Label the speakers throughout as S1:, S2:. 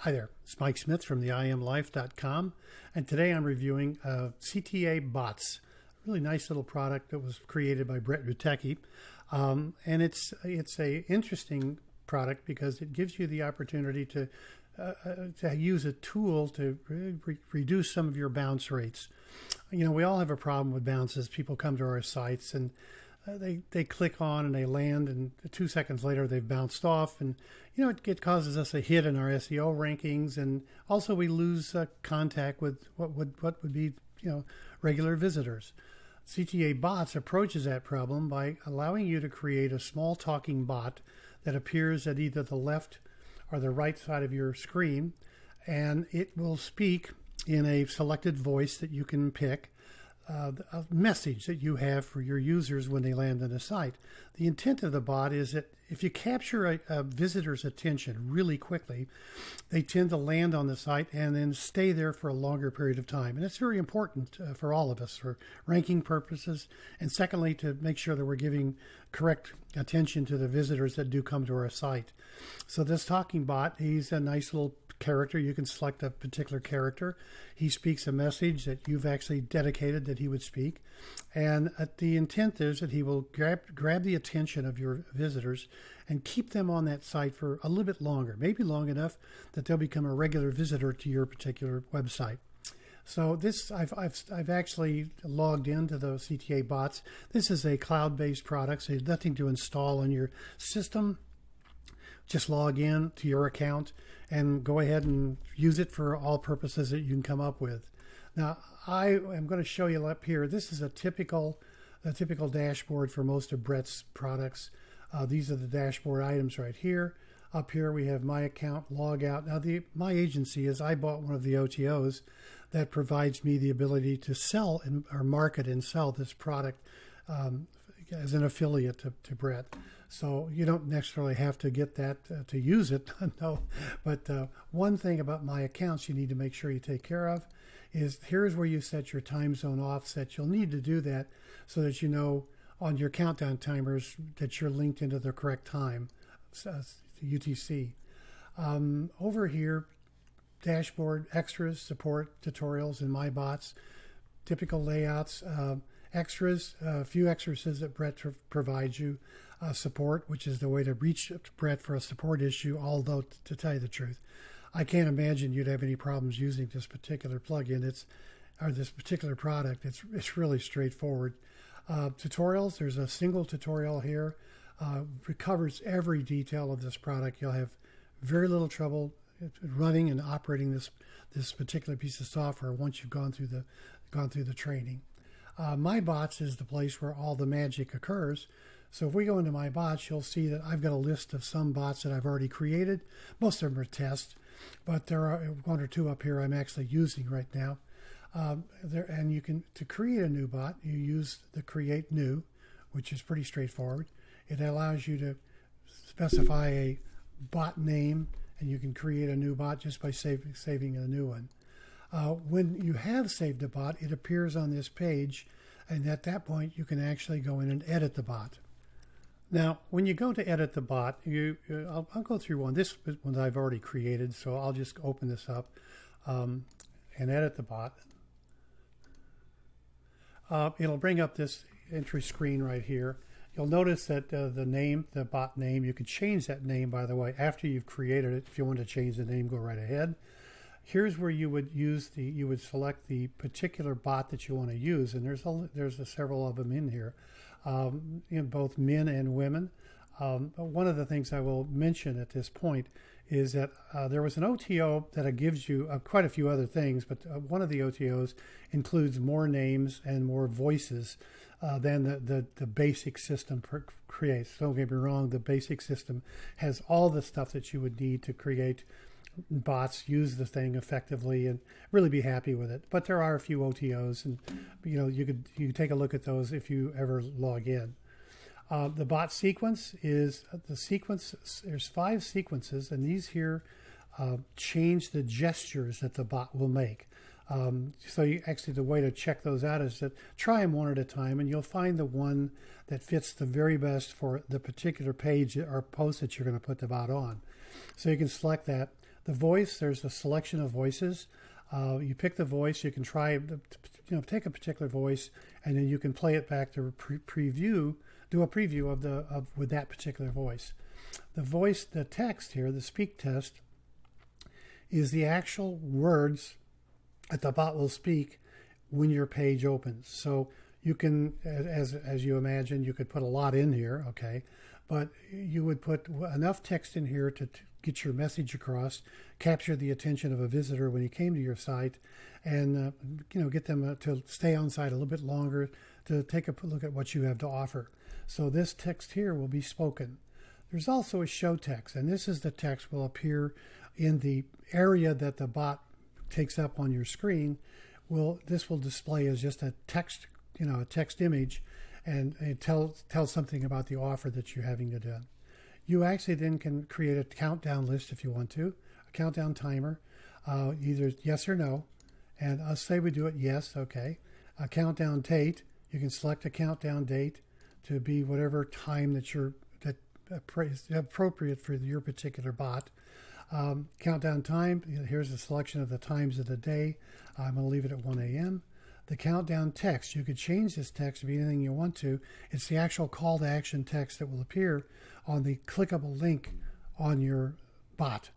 S1: Hi there, it's Mike Smith from the IamLife.com, and today I'm reviewing Cta Bots, a really nice little product that was created by Brett Rutecki, and it's a interesting product because it gives you the opportunity to use a tool to reduce some of your bounce rates. You know, we all have a problem with bounces. People come to our sites and they click on and they land, and 2 seconds later they've bounced off, and you know it causes us a hit in our SEO rankings, and also we lose contact with what would be regular visitors. Cta Bots approaches that problem by allowing you to create a small talking bot that appears at either the left or the right side of your screen, and it will speak in a selected voice that you can pick. A message that you have for your users when they land on a site. The intent of the bot is that if you capture a visitor's attention really quickly, they tend to land on the site and then stay there for a longer period of time. And it's very important for all of us for ranking purposes, and secondly, to make sure that we're giving correct attention to the visitors that do come to our site. So this talking bot, he's a nice little character. You can select a particular character. He speaks a message that you've actually dedicated that he would speak, and the intent is that he will grab the attention of your visitors and keep them on that site for a little bit longer, maybe long enough that they'll become a regular visitor to your particular website. So this, I've actually logged into those Cta Bots. This is a cloud-based product, so there's nothing to install on your system. Just log in to your account and go ahead and use it for all purposes that you can come up with. Now, I am going to show you up here. This is a typical dashboard for most of Brett's products. These are the dashboard items right here. Up here we have my account, log out. Now, my agency is I bought one of the OTOs that provides me the ability to sell or market and sell this product as an affiliate to Brett. So you don't necessarily have to get that to use it, no. But one thing about my accounts you need to make sure you take care of is here's where you set your time zone offset. You'll need to do that so that you know on your countdown timers that you're linked into the correct time, UTC. Over here, dashboard, extras, support, tutorials, and my bots, typical layouts, extras, a few extras that Brett provides you, support, which is the way to reach Brett for a support issue, although to tell you the truth, I can't imagine you'd have any problems using this particular plugin. Or this particular product. It's really straightforward. Tutorials, there's a single tutorial here. It covers every detail of this product. You'll have very little trouble running and operating this particular piece of software once you've gone through the training. My bots is the place where all the magic occurs. So if we go into my bots, you'll see that I've got a list of some bots that I've already created. Most of them are tests, but there are one or two up here I'm actually using right now. And you can, to create a new bot, you use the create new, which is pretty straightforward. It allows you to specify a bot name, and you can create a new bot just by saving a new one. When you have saved a bot, it appears on this page, and at that point you can actually go in and edit the bot. Now, when you go to edit the bot, I'll go through one. This one I've already created, so I'll just open this up and edit the bot. It'll bring up this entry screen right here. You'll notice that the bot name, you can change that name, by the way, after you've created it. If you want to change the name, go right ahead. Here's where you would select the particular bot that you want to use, and there's several of them in here, in both men and women. One of the things I will mention at this point is that there was an OTO that gives you quite a few other things, but one of the OTOs includes more names and more voices than the basic system creates. Don't get me wrong, the basic system has all the stuff that you would need to create bots, use the thing effectively, and really be happy with it. But there are a few OTOs, and you can take a look at those if you ever log in. The bot sequence is the sequence. There's 5 sequences, and these here change the gestures that the bot will make. So the way to check those out is to try them one at a time, and you'll find the one that fits the very best for the particular page or post that you're going to put the bot on. So you can select that. The voice, there's a selection of voices. You pick the voice. You can try, take a particular voice, and then you can play it back to preview, do a preview with that particular voice. The voice, the text here, the speak test, is the actual words that the bot will speak when your page opens. So you can, as you imagine, you could put a lot in here, okay, but you would put enough text in here to get your message across, capture the attention of a visitor when he came to your site, and get them to stay on site a little bit longer to take a look at what you have to offer. So this text here will be spoken. There's also a show text, and this is the text will appear in the area that the bot takes up on your screen. This will display as just a text, a text image, and it tells something about the offer that you're having to do. You actually then can create a countdown list if you want to, a countdown timer, either yes or no. And I'll say we do it yes, okay. A countdown date, you can select a countdown date to be whatever time that is appropriate for your particular bot. Countdown time, here's a selection of the times of the day. I'm going to leave it at 1 a.m. The countdown text, you could change this text to be anything you want to. It's the actual call to action text that will appear on the clickable link on your bot.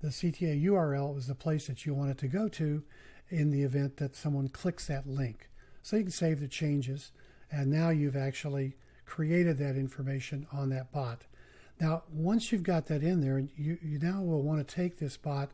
S1: The CTA URL is the place that you want it to go to in the event that someone clicks that link. So you can save the changes, and now you've actually created that information on that bot. Now, once you've got that in there, you now will want to take this bot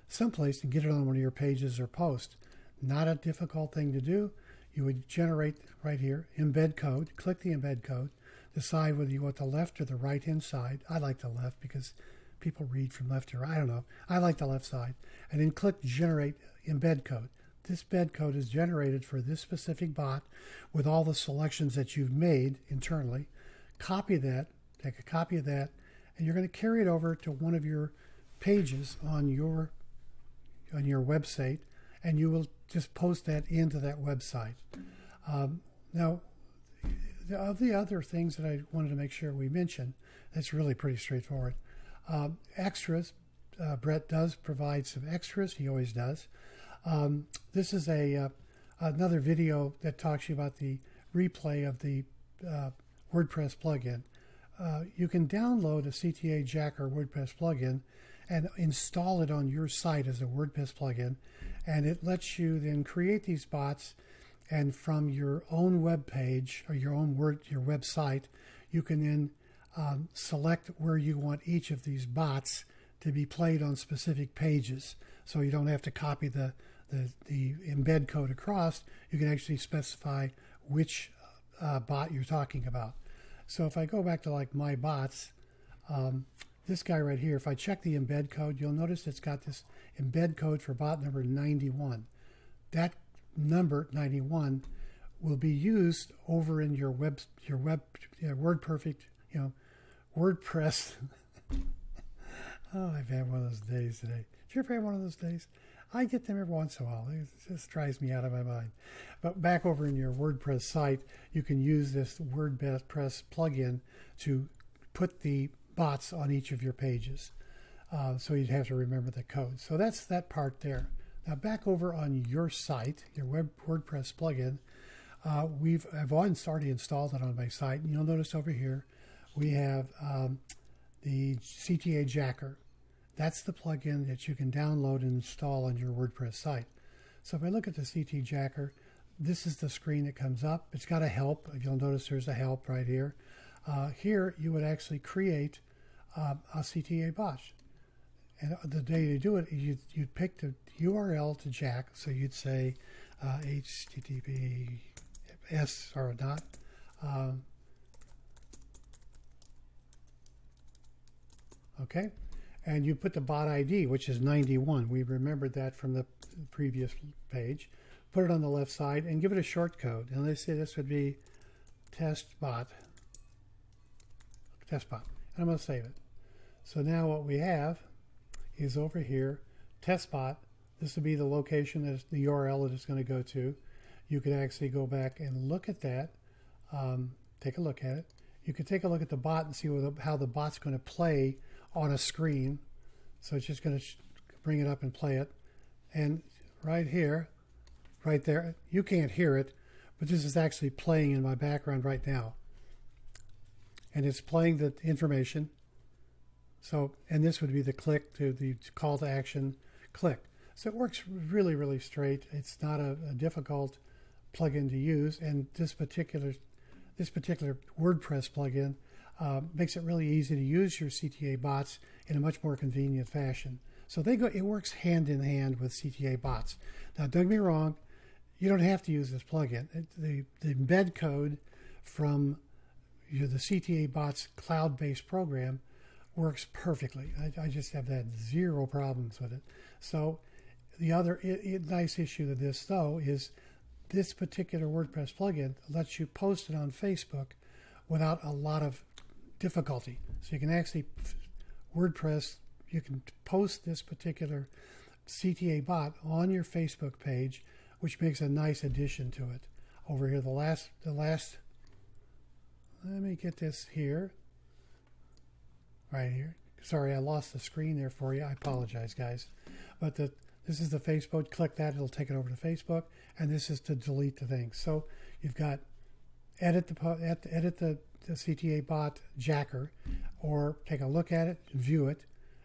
S1: someplace and get it on one of your pages or posts. Not a difficult thing to do. You would generate right here, embed code, click the embed code, decide whether you want the left or the right-hand side. I like the left because people read from left to right. I don't know. I like the left side. And then click generate embed code. This embed code is generated for this specific bot with all the selections that you've made internally. Copy that, take a copy of that, and you're going to carry it over to one of your pages on your website, and you will just post that into that website. Now, the other things that I wanted to make sure we mention, that's really pretty straightforward. Extras, Brett does provide some extras. He always does. This is another video that talks to you about the replay of the WordPress plugin. You can download a CTA Jacker WordPress plugin and install it on your site as a WordPress plugin, and it lets you then create these bots, and from your own web page or your website, you can then select where you want each of these bots to be played on specific pages. So you don't have to copy the embed code across. You can actually specify which bot you're talking about. So if I go back to like my bots, this guy right here, if I check the embed code, you'll notice it's got this embed code for bot number 91. That number 91 will be used over in your WordPerfect, WordPress. Oh, I've had one of those days today. Did you ever have one of those days? I get them every once in a while. It just drives me out of my mind. But back over in your WordPress site, you can use this WordPress plugin to put the bots on each of your pages. So you'd have to remember the code. So that's that part there. Now back over on your site, your WordPress plugin, I've already installed it on my site. And you'll notice over here we have the CTA Jacker. That's the plugin that you can download and install on your WordPress site. So if I look at the CTA Jacker, this is the screen that comes up. It's got a help. You'll notice there's a help right here. Here you would actually create a CTA bot. And the day you do it, you'd pick the URL to Jack. So you'd say HTTPS or not. Okay. And you put the bot ID, which is 91. We remembered that from the previous page. Put it on the left side and give it a short code. And let's say this would be test bot. And I'm going to save it. So now what we have is over here, test bot. This would be the location, that's the URL that it's going to go to. You could actually go back and look at that. Take a look at it. You could take a look at the bot and see how the bot's going to play on a screen. So it's just going to bring it up and play it. And right here, right there, you can't hear it, but this is actually playing in my background right now. And it's playing the information. So, and this would be the click to the call to action click. So it works really, really straight. It's not a difficult plugin to use. And this particular WordPress plugin makes it really easy to use your CTA bots in a much more convenient fashion. So it works hand in hand with CTA bots. Now, don't get me wrong, you don't have to use this plugin. The embed code from the CTA bots cloud-based program works perfectly. I just have had zero problems with it. So the other nice issue to this, though, is this particular WordPress plugin lets you post it on Facebook without a lot of difficulty. So you can actually WordPress, you can post this particular CTA bot on your Facebook page, which makes a nice addition to it. Over here, the last, let me get this here, right here. Sorry, I lost the screen there for you. I apologize, guys. But this is the Facebook. Click that, it'll take it over to Facebook, and this is to delete the thing. So you've got edit the CTA bot jacker, or take a look at it, view it,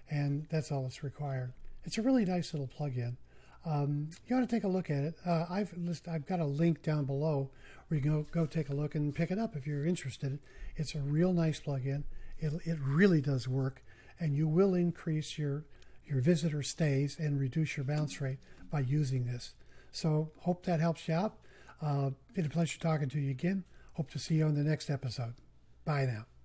S1: and that's all that's required. It's a really nice little plugin. You ought to take a look at it. I've got a link down below where you can go take a look and pick it up if you're interested. It's a real nice plugin. It really does work, and you will increase your visitor stays and reduce your bounce rate by using this. So hope that helps you out. Been a pleasure talking to you again. Hope to see you on the next episode. Bye now.